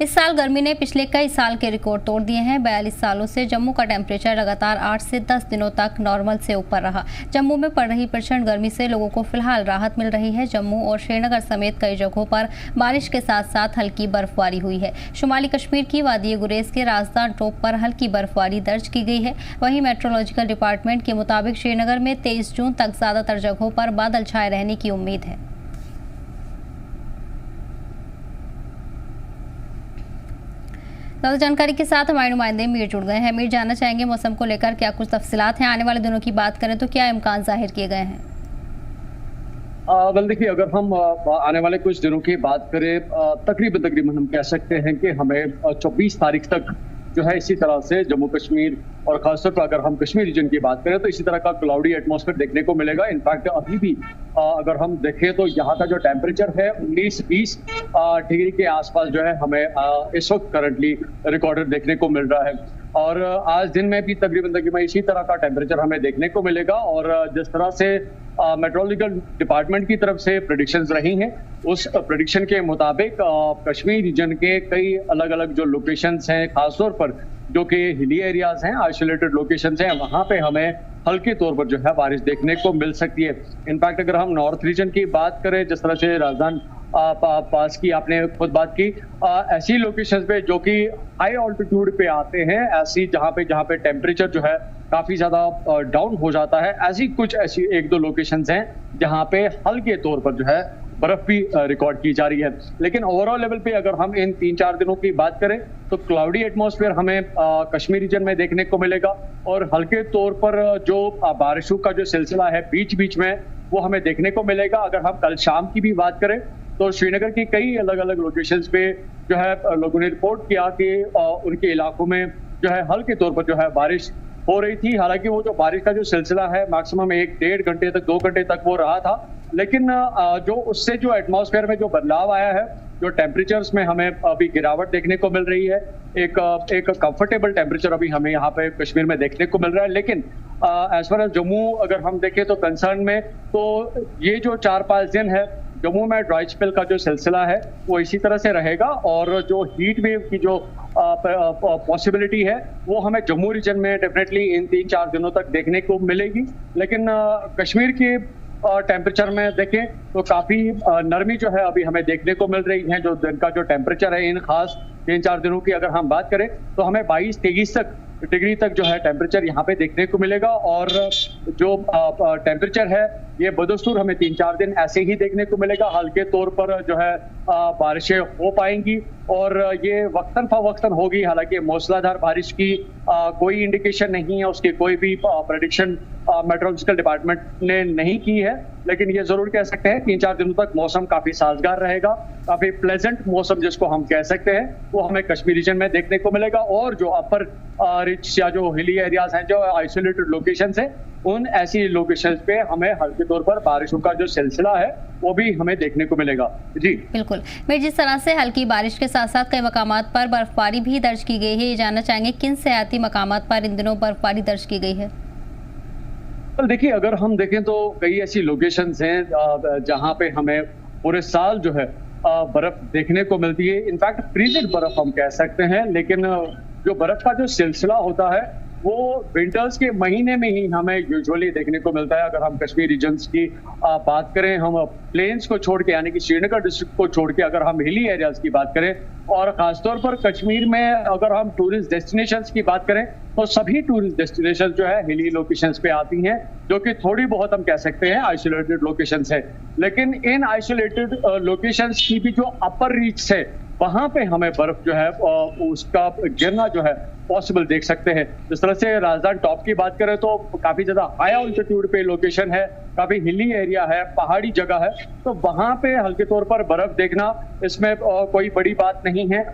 इस साल गर्मी ने पिछले कई साल के रिकॉर्ड तोड़ दिए हैं। 42 सालों से जम्मू का टेम्परेचर लगातार 8 से 10 दिनों तक नॉर्मल से ऊपर रहा। जम्मू में पड़ रही प्रचंड गर्मी से लोगों को फिलहाल राहत मिल रही है। जम्मू और श्रीनगर समेत कई जगहों पर बारिश के साथ साथ हल्की बर्फबारी हुई है। शुमाली कश्मीर की वादी गुरेज के राजदार टॉप पर हल्की बर्फबारी दर्ज की गई है। वहीं मेट्रोलॉजिकल डिपार्टमेंट के मुताबिक श्रीनगर में 23 जून तक ज्यादातर जगहों पर बादल छाए रहने की उम्मीद है। ज्यादा जानकारी के साथ हमारे नुमाइंदे मीर जुड़ गए हैं। मीर, जानना चाहेंगे मौसम को लेकर क्या कुछ तफसीलात हैं? आने वाले दिनों की बात करें तो क्या इम्कान जाहिर किए गए हैं? वेल देखिए, अगर हम आने वाले कुछ दिनों की बात करें, तकरीबन हम कह सकते हैं कि हमें 24 तारीख तक जो है इसी तरह से जम्मू कश्मीर और खासतौर पर अगर हम कश्मीर रीजन की बात करें तो इसी तरह का क्लाउडी एटमॉस्फेयर देखने को मिलेगा। इनफैक्ट अभी भी अगर हम देखें तो यहाँ का जो टेम्परेचर है 19-20 डिग्री के आसपास जो है हमें इस वक्त करंटली रिकॉर्डेड देखने को मिल रहा है। और आज दिन में भी तकरीबन इसी तरह का टेम्परेचर हमें देखने को मिलेगा। और जिस तरह से मेट्रोलॉजिकल डिपार्टमेंट की तरफ से प्रेडिक्शंस रही हैं, उस प्रेडिक्शन के मुताबिक कश्मीर रीजन के कई अलग अलग जो लोकेशंस हैं, खासतौर पर जो कि हिली एरियाज हैं, आइसोलेटेड लोकेशंस हैं, वहां पे हमें हल्के तौर पर जो है बारिश देखने को मिल सकती है। इनफैक्ट अगर हम नॉर्थ रीजन की बात करें, जिस तरह से राजधान पास की आपने खुद बात की, ऐसी लोकेशंस पे जो कि हाई ऑल्टीट्यूड पे आते हैं, ऐसी जहां पे टेम्परेचर जो है काफी ज्यादा डाउन हो जाता है, ऐसी 1-2 लोकेशंस हैं जहां पे हल्के तौर पर जो है बर्फ भी रिकॉर्ड की जा रही है। लेकिन ओवरऑल लेवल पे अगर हम इन 3-4 दिनों की बात करें तो क्लाउडी एटमॉस्फेयर हमें कश्मीर रीजन में देखने को मिलेगा। और हल्के तौर पर जो बारिशों का जो सिलसिला है बीच बीच में वो हमें देखने को मिलेगा। अगर हम कल शाम की भी बात करें तो श्रीनगर की कई अलग अलग लोकेशंस पे जो है लोगों ने रिपोर्ट किया कि उनके इलाकों में जो है हल्के तौर पर जो है बारिश हो रही थी। हालांकि वो जो बारिश का जो सिलसिला है मैक्सिमम 1-1.5 घंटे तक 2 घंटे तक वो रहा था। लेकिन जो उससे जो एटमॉस्फेयर में जो बदलाव आया है, जो टेम्परेचर्स में हमें अभी गिरावट देखने को मिल रही है, एक कंफर्टेबल टेम्परेचर अभी हमें यहाँ पे कश्मीर में देखने को मिल रहा है। लेकिन एज फार एज जम्मू अगर हम देखें तो कंसर्न में तो ये जो 4-5 दिन है जम्मू में ड्राई स्पेल का जो सिलसिला है वो इसी तरह से रहेगा। और जो हीट वेव की जो पॉसिबिलिटी है वो हमें जम्मू रीजन में डेफिनेटली इन 3-4 दिनों तक देखने को मिलेगी। लेकिन कश्मीर के टेम्परेचर में देखें तो काफी नरमी जो है अभी हमें देखने को मिल रही है। जो दिन का जो टेम्परेचर है इन खास 3-4 दिनों की अगर हम बात करें तो हमें 22-23 डिग्री तक जो है टेम्परेचर यहाँ पे देखने को मिलेगा। और जो टेम्परेचर है ये बदस्तूर हमें 3-4 दिन ऐसे ही देखने को मिलेगा। हल्के तौर पर जो है बारिशें हो पाएंगी और ये वक्तन फवक्तन होगी। हालांकि मूसलाधार बारिश की कोई इंडिकेशन नहीं है, उसकी कोई भी प्रेडिक्शन मेट्रोलॉजिकल डिपार्टमेंट ने नहीं की है। लेकिन ये जरूर कह सकते हैं 3-4 दिनों तक मौसम काफी साजगार रहेगा। काफी प्लेजेंट मौसम जिसको हम कह सकते हैं वो हमें कश्मीर रीजन में देखने को मिलेगा। और जो अपर रिच या जो हिली एरियाज हैं, जो आइसोलेटेड लोकेशंस हैं, उन ऐसी लोकेशंस पे हमें हल्के तौर पर बारिशों का जो सिलसिला है वो भी हमें देखने को मिलेगा। जी बिल्कुल। मैं जिस तरह से हल्की बारिश के साथ साथ कई मकामात पर बर्फबारी भी दर्ज की गई है, ये जानना चाहेंगे किन सयाहती मकामात पर इन दिनों बर्फबारी दर्ज की गई है? देखिए, अगर हम देखें तो कई ऐसी लोकेशंस हैं जहां पे हमें पूरे साल जो है बर्फ देखने को मिलती है। इनफैक्ट फ्रीजेड बर्फ हम कह सकते हैं। लेकिन जो बर्फ का जो सिलसिला होता है वो विंटर्स के महीने में ही हमें यूजुअली देखने को मिलता है। अगर हम कश्मीर रीजन्स की बात करें, हम प्लेन्स को छोड़ के यानी कि श्रीनगर डिस्ट्रिक्ट को छोड़ के अगर हम हिली एरियाज की बात करें, और खासतौर पर कश्मीर में अगर हम टूरिस्ट डेस्टिनेशंस की बात करें तो सभी टूरिस्ट डेस्टिनेशन जो है हिली लोकेशंस पे आती हैं, जो कि थोड़ी बहुत हम कह सकते हैं आइसोलेटेड लोकेशंस है। लेकिन इन आइसोलेटेड लोकेशंस की भी जो अपर रीच है वहां पे हमें बर्फ जो है उसका गिरना जो है पॉसिबल देख सकते हैं। जिस तरह से राजधान टॉप की बात करें तो काफी ज्यादा हाई ऑल्टीट्यूड पे लोकेशन है, काफी हिली एरिया है, पहाड़ी जगह है, तो वहां पे हल्के तौर पर बर्फ देखना इसमें कोई बड़ी बात नहीं है।